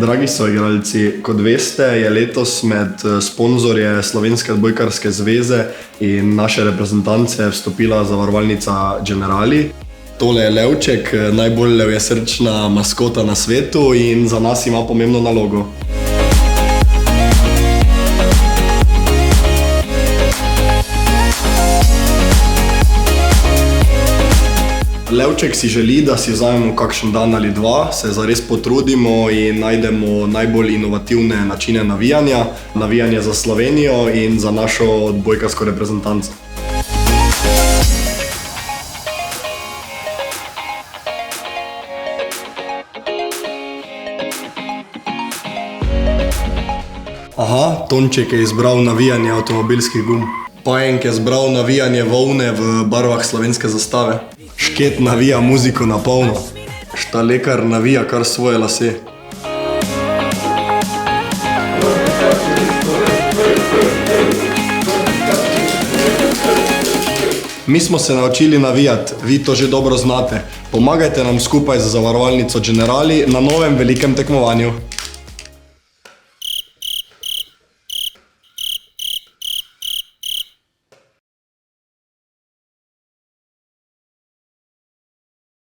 Dragi soigralci, kot veste, je letos med sponzorje Slovenske odbojkarske zveze in naše reprezentance vstopila zavarovalnica Generali. Tole je Levček, najbolj levjesrčna maskota na svetu in za nas ima pomembno nalogo. Levček si želi, da si vzamemo kakšen dan ali dva, se zares potrudimo in najdemo najbolj inovativne načine navijanja. Navijanje za Slovenijo in za našo odbojkarsko reprezentanco. Aha, Tonček je izbral navijanje avtomobilskih gum. Pajenk je izbral navijanje volne v barvah slovenske zastave. Šket navija muziko na polno. Štalekar navija kar svoje lase. Mi smo se naučili navijati, vi to že dobro znate. Pomagajte nam skupaj z zavarovalnico Generali na novem velikem tekmovanju.